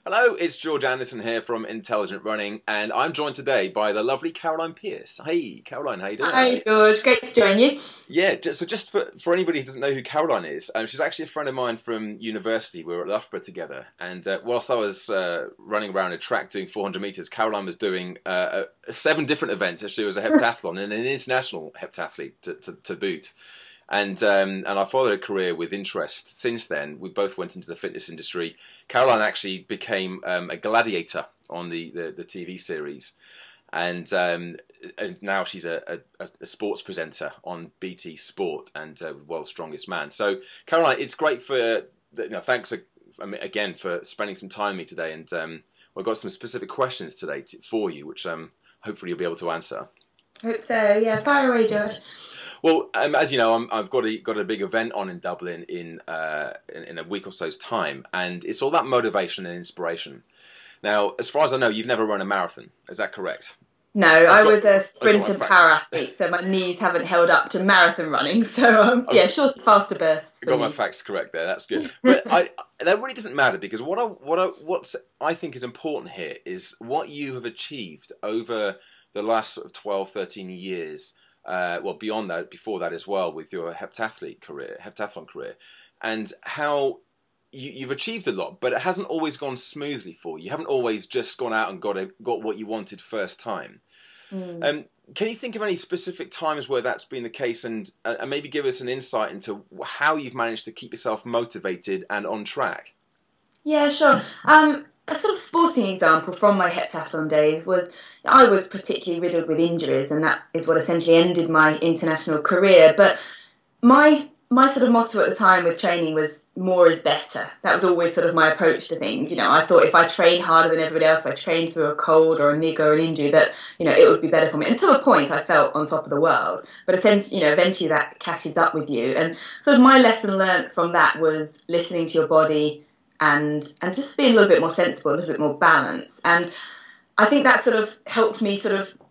Hello, it's George Anderson here from Intelligent Running, and I'm joined today by the lovely Caroline Pearce. Hey, Caroline, how you doing? Hi, George. Great to join you. Yeah, just for anybody who doesn't know who Caroline is, she's actually a friend of mine from university. We were at Loughborough together, and whilst I was running around a track doing 400 metres, Caroline was doing 7 different events. Actually, it was a heptathlon and an international heptathlete to boot. And I followed her career with interest. Since then, we both went into the fitness industry. Caroline actually became a gladiator on the TV series, and now she's a sports presenter on BT Sport and World's Strongest Man. So, Caroline, it's great thanks again for spending some time with me today. And we've got some specific questions today for you, which hopefully you'll be able to answer. Hope so. Yeah, fire away, George. Well, as you know, I've got a big event on in Dublin in a week or so's time, and it's all about motivation and inspiration. Now, as far as I know, you've never run a marathon. Is that correct? No, I was a sprint and para athlete, so my knees haven't held up to marathon running. So yeah, shorter, faster bursts. I got my facts correct there. That's good. But that really doesn't matter, because what I think is important here is what you have achieved over the last sort of 12, 13 years. Well, beyond that, before that as well, with your heptathlon career, and how you've achieved a lot, but it hasn't always gone smoothly for you. You haven't always just gone out and got what you wanted first time. Can you think of any specific times where that's been the case, and maybe give us an insight into how you've managed to keep yourself motivated and on track? Yeah, sure. A sort of sporting example from my heptathlon days was I was particularly riddled with injuries, and that is what essentially ended my international career. But my sort of motto at the time with training was more is better. That was always sort of my approach to things. You know, I thought if I trained harder than everybody else, if I trained through a cold or a nig or an injury, that, you know, it would be better for me. And to a point, I felt on top of the world. But eventually that catches up with you. And sort of my lesson learned from that was listening to your body, and just being a little bit more sensible, a little bit more balanced. And I think that sort of helped me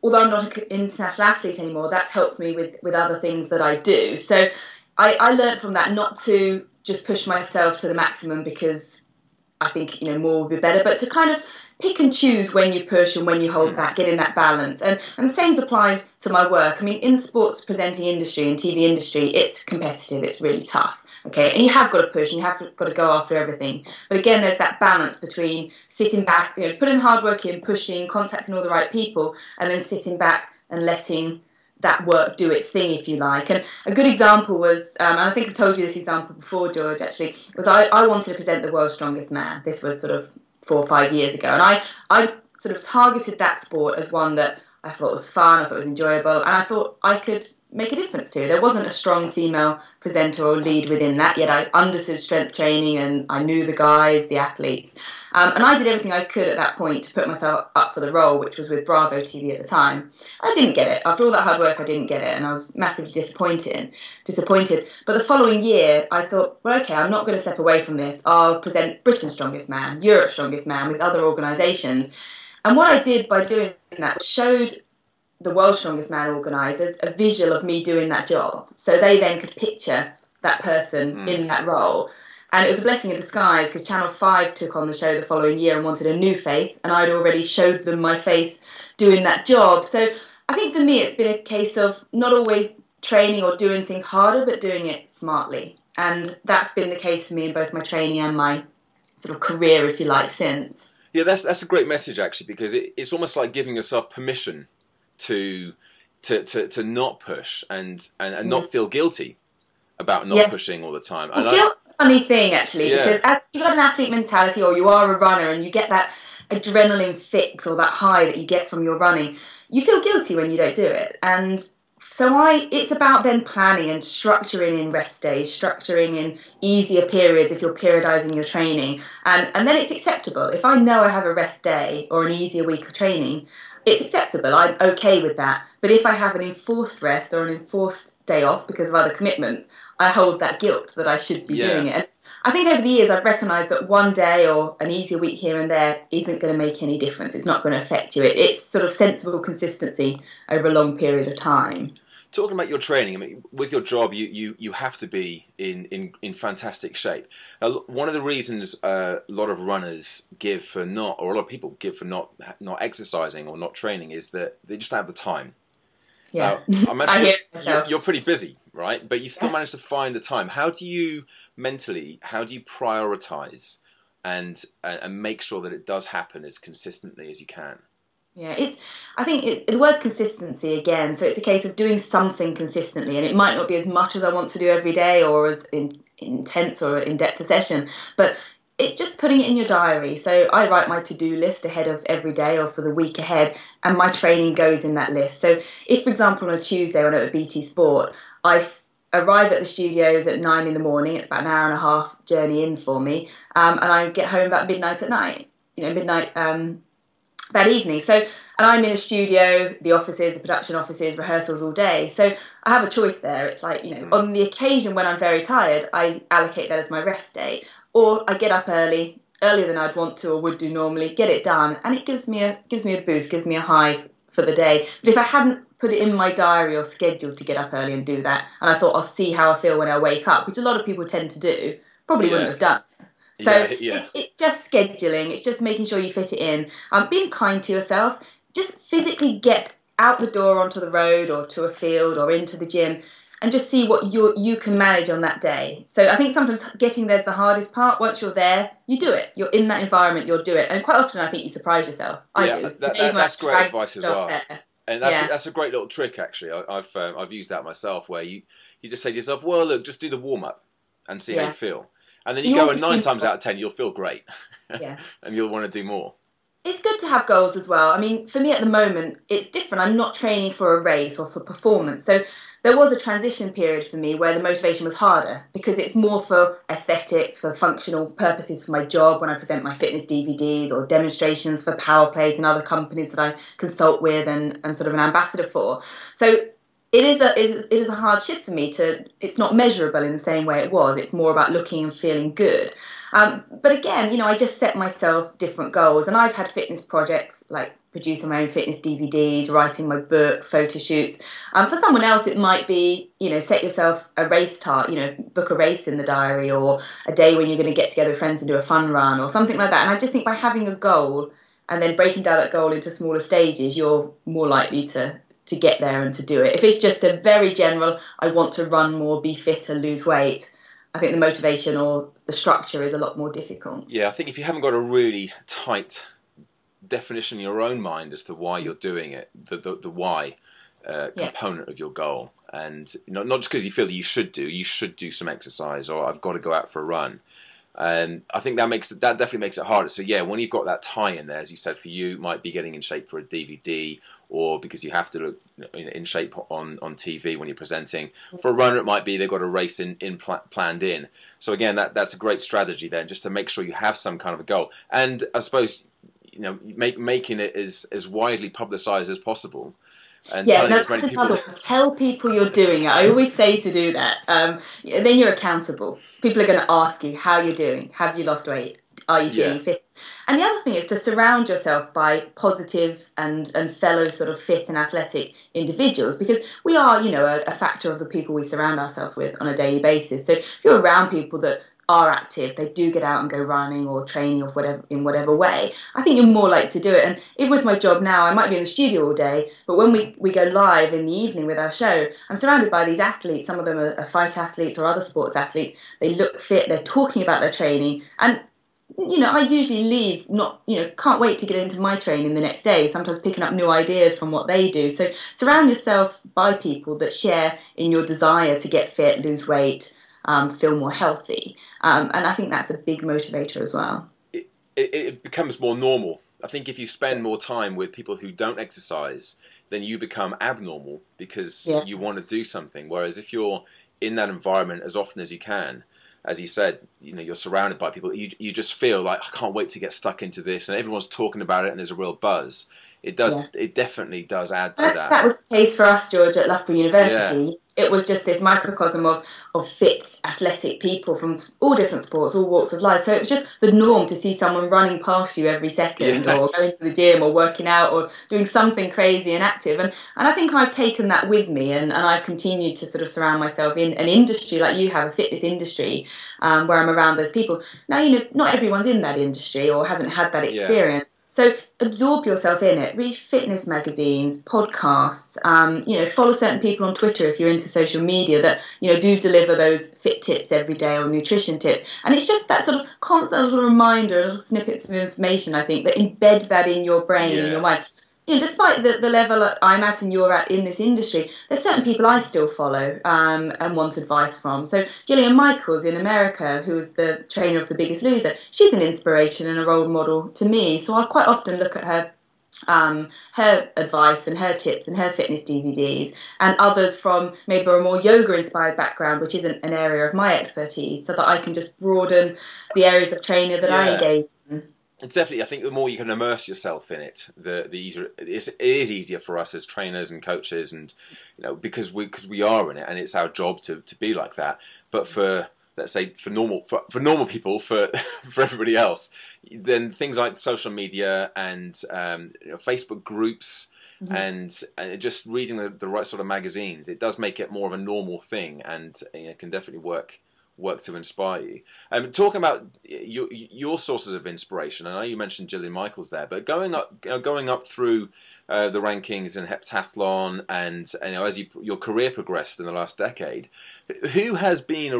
although I'm not an international athlete anymore, that's helped me with other things that I do. So I learned from that not to just push myself to the maximum because I think, you know, more would be better, but to kind of pick and choose when you push and when you hold back, getting that balance. And the same's applied to my work. I mean, in the sports presenting industry and TV industry, it's competitive, it's really tough. Okay, and you have got to push, and you have got to go after everything. But again, there's that balance between sitting back, you know, putting hard work in, pushing, contacting all the right people, and then sitting back and letting that work do its thing, if you like. And a good example was, and I think I've told you this example before, George, actually, was I wanted to present the World's Strongest Man. This was sort of 4 or 5 years ago. And I sort of targeted that sport as one that I thought was fun, I thought it was enjoyable, and I thought I could make a difference to. There wasn't a strong female presenter or lead within that, yet I understood strength training and I knew the guys, the athletes. And I did everything I could at that point to put myself up for the role, which was with Bravo TV at the time. I didn't get it. After all that hard work, I didn't get it, and I was massively disappointed. But the following year, I thought, well, okay, I'm not going to step away from this. I'll present Britain's Strongest Man, Europe's Strongest Man with other organisations. And what I did by doing that was showed the World's Strongest Man organisers a visual of me doing that job. So they then could picture that person in that role. And it was a blessing in disguise because Channel 5 took on the show the following year and wanted a new face. And I'd already showed them my face doing that job. So I think for me, it's been a case of not always training or doing things harder, but doing it smartly. And that's been the case for me in both my training and my sort of career, if you like, since. Yeah, that's a great message, actually, because it's almost like giving yourself permission to not push and not feel guilty about not pushing all the time. And guilt's a funny thing, actually, because as you've got an athlete mentality, or you are a runner and you get that adrenaline fix or that high that you get from your running, you feel guilty when you don't do it. And so it's about then planning and structuring in rest days, structuring in easier periods if you're periodising your training. And then it's acceptable. If I know I have a rest day or an easier week of training, it's acceptable. I'm okay with that. But if I have an enforced rest or an enforced day off because of other commitments, I hold that guilt that I should be doing it. And I think over the years I've recognised that one day or an easier week here and there isn't going to make any difference. It's not going to affect you. It's sort of sensible consistency over a long period of time. Talking about your training, I mean, with your job, you have to be in fantastic shape. One of the reasons a lot of runners give for not, or a lot of people give for not exercising or not training, is that they just don't have the time. Yeah, Now, I imagine hear myself. you're pretty busy, right? But you still manage to find the time. How do you mentally? How do you prioritize and make sure that it does happen as consistently as you can? Yeah, I think the word's consistency again. So it's a case of doing something consistently, and it might not be as much as I want to do every day, or as intense or in-depth a session, but it's just putting it in your diary. So I write my to-do list ahead of every day or for the week ahead, and my training goes in that list. So if, for example, on a Tuesday when I'm at BT Sport, arrive at the studios at 9 in the morning. It's about an hour and a half journey in for me, and I get home about midnight at night. Midnight. That evening. So, and I'm in a studio, the offices, the production offices, rehearsals all day. So I have a choice there. It's like, on the occasion when I'm very tired, I allocate that as my rest day. Or I get up earlier than I'd want to or would do normally, get it done, and it gives me a boost, gives me a high for the day. But if I hadn't put it in my diary or scheduled to get up early and do that, and I thought I'll see how I feel when I wake up, which a lot of people tend to do, probably wouldn't have done. So it's just scheduling. It's just making sure you fit it in. Being kind to yourself. Just physically get out the door onto the road or to a field or into the gym and just see what you can manage on that day. So I think sometimes getting there's the hardest part. Once you're there, you do it. You're in that environment, you'll do it. And quite often I think you surprise yourself. I do. That's great advice as well. And that's a great little trick, actually. I've used that myself, where you just say to yourself, well, look, just do the warm-up and see how you feel. And then you go, and 9 times out of 10, you'll feel great. Yeah. And you'll want to do more. It's good to have goals as well. I mean, for me at the moment, it's different. I'm not training for a race or for performance. So there was a transition period for me where the motivation was harder, because it's more for aesthetics, for functional purposes for my job when I present my fitness DVDs or demonstrations for Power Plate and other companies that I consult with and I'm sort of an ambassador for. So it is a hard shift for me it's not measurable in the same way it was. It's more about looking and feeling good. But again, I just set myself different goals, and I've had fitness projects like producing my own fitness DVDs, writing my book, photo shoots. For someone else, it might be, set yourself a race target, book a race in the diary, or a day when you're going to get together with friends and do a fun run or something like that. And I just think by having a goal and then breaking down that goal into smaller stages, you're more likely to get there and to do it. If it's just a very general, I want to run more, be fitter, lose weight, I think the motivation or the structure is a lot more difficult. Yeah, I think if you haven't got a really tight definition in your own mind as to why you're doing it, the why component of your goal, and not just because you feel that you should do some exercise, or I've got to go out for a run. And I think that definitely makes it harder. So yeah, when you've got that tie in there, as you said, for you, it might be getting in shape for a DVD, or because you have to look in shape on TV when you're presenting. For a runner, it might be they've got a race planned in. So again, that's a great strategy then, just to make sure you have some kind of a goal. And I suppose making it as widely publicised as possible. And that's another. Tell people you're doing it. I always say to do that. Then you're accountable. People are going to ask you how you're doing. Have you lost weight? Are you feeling fit? And the other thing is to surround yourself by positive and fellow sort of fit and athletic individuals, because we are, a factor of the people we surround ourselves with on a daily basis. So if you're around people that are active, they do get out and go running or training or in whatever way, I think you're more likely to do it. And even with my job now, I might be in the studio all day, but when we go live in the evening with our show, I'm surrounded by these athletes. Some of them are fight athletes or other sports athletes. They look fit, they're talking about their training, and I usually leave can't wait to get into my training the next day, sometimes picking up new ideas from what they do. So surround yourself by people that share in your desire to get fit, lose weight, feel more healthy. And I think that's a big motivator as well. It becomes more normal. I think if you spend more time with people who don't exercise, then you become abnormal because you want to do something. Whereas if you're in that environment as often as you can, as you said, you're surrounded by people, you just feel like, I can't wait to get stuck into this, and everyone's talking about it and there's a real buzz. It definitely does add to that. That was the case for us, George, at Loughborough University. it was just this microcosm of fit, athletic people from all different sports, all walks of life. So it was just the norm to see someone running past you every second, or going Yes. to the gym, or working out, or doing something crazy and active. And I think I've taken that with me, and I've continued to sort of surround myself in an industry like you have, a fitness industry, where I'm around those people. Now, not everyone's in that industry or hasn't had that Yeah. experience. So absorb yourself in it. Read fitness magazines, podcasts. Follow certain people on Twitter if you're into social media that do deliver those fit tips every day or nutrition tips. And it's just that sort of constant little reminder, little snippets of information. I think that embed that in your brain and your mind. Despite the level I'm at and you're at in this industry, there's certain people I still follow and want advice from. So Gillian Michaels in America, who's the trainer of The Biggest Loser, she's an inspiration and a role model to me. So I quite often look at her advice and her tips and her fitness DVDs, and others from maybe a more yoga-inspired background, which isn't an area of my expertise, so that I can just broaden the areas of training that I engage in. It's definitely, I think the more you can immerse yourself in it, the easier it is easier for us as trainers and coaches, and because we are in it, and it's our job to be like that. But for, let's say, for normal people, for everybody else, then things like social media and Facebook groups, and just reading the right sort of magazines, it does make it more of a normal thing, and it can definitely work to inspire you. Talking about your sources of inspiration, I know you mentioned Gillian Michaels there, but going up through the rankings in heptathlon, and as your career progressed in the last decade, who has been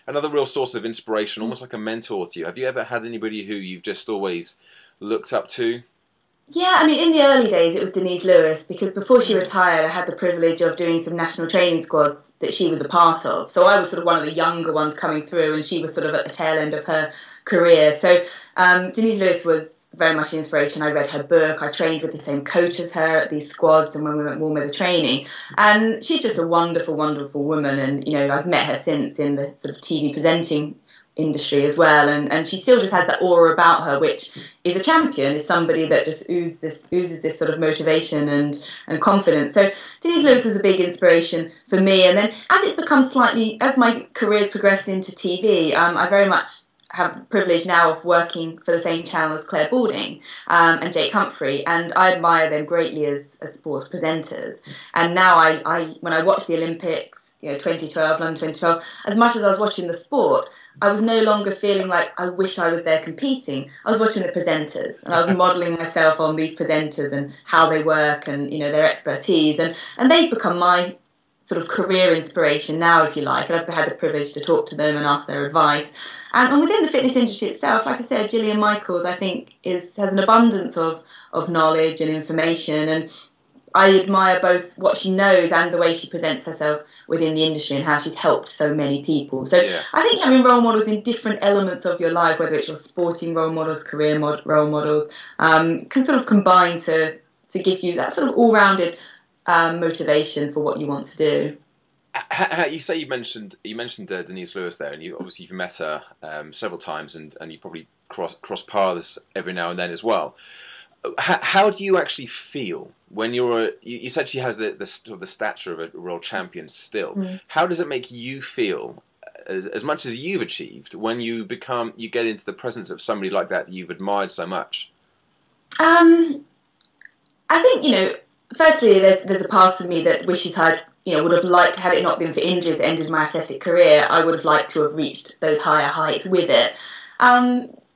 another real source of inspiration, almost like a mentor to you? Have you ever had anybody who you've just always looked up to? Yeah, I mean, in the early days, it was Denise Lewis, because before she retired, I had the privilege of doing some national training squads that she was a part of. So I was sort of one of the younger ones coming through, and she was sort of at the tail end of her career. So Denise Lewis was very much an inspiration. I read her book. I trained with the same coach as her at these squads and when we went warm weather training. And she's just a wonderful, wonderful woman. And, I've met her since in the sort of TV presenting industry as well, and she still just has that aura about her, which is a champion, is somebody that just oozes this sort of motivation and confidence. So Denise Lewis was a big inspiration for me, and then as my career's progressed into TV, I very much have the privilege now of working for the same channel as Claire Balding and Jake Humphrey, and I admire them greatly as sports presenters. And now I when I watch the Olympics, 2012, London 2012, as much as I was watching the sport, I was no longer feeling like I wish I was there competing. I was watching the presenters, and I was modelling myself on these presenters and how they work and their expertise, and they've become my sort of career inspiration now, if you like. And I've had the privilege to talk to them and ask their advice. And within the fitness industry itself, like I said, Gillian Michaels, I think, has an abundance of knowledge and information, and I admire both what she knows and the way she presents herself within the industry and how she's helped so many people. So I think having role models in different elements of your life, whether it's your sporting role models, career role models, can sort of combine to give you that sort of all-rounded motivation for what you want to do. You say you mentioned Denise Lewis there, and you've met her several times, and you probably cross paths every now and then as well. How do you actually feel when you said she has the stature of a world champion still? How does it make you feel, as much as you've achieved, when you get into the presence of somebody like that you've admired so much? I think, firstly, there's a part of me that wishes I'd, would have liked, had it not been for injuries that ended my athletic career, I would have liked to have reached those higher heights with it.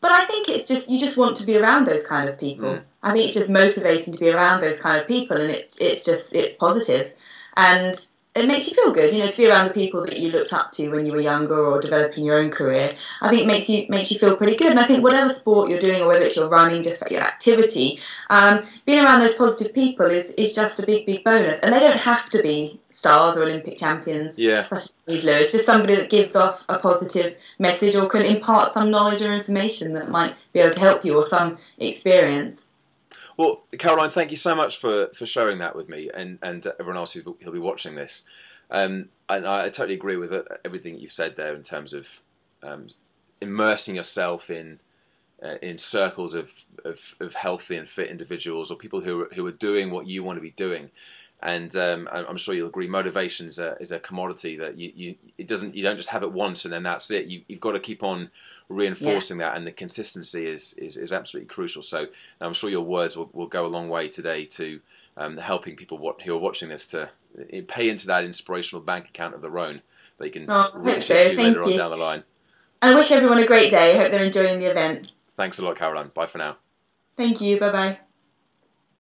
But I think it's just, you just want to be around those kind of people. I think it's just motivating to be around those kind of people, and it's positive. And it makes you feel good, to be around the people that you looked up to when you were younger or developing your own career. I think it makes you feel pretty good. And I think whatever sport you're doing, or whether it's your running, just about your activity, being around those positive people is just a big, big bonus. And they don't have to be stars or Olympic champions. Yeah. It's just somebody that gives off a positive message or can impart some knowledge or information that might be able to help you, or some experience. Well, Caroline, thank you so much for sharing that with me and everyone else who'll be watching this. And I totally agree with everything you've said there in terms of immersing yourself in circles of healthy and fit individuals, or people who are doing what you want to be doing. And I'm sure you'll agree, motivation is a commodity that you don't just have it once and then that's it. You've got to keep on reinforcing that, and the consistency is absolutely crucial. So I'm sure your words will go a long way today to helping people who are watching this to pay into that inspirational bank account of their own. They can reach into later on down the line. And I wish everyone a great day. I hope they're enjoying the event. Thanks a lot, Caroline. Bye for now. Thank you. Bye-bye.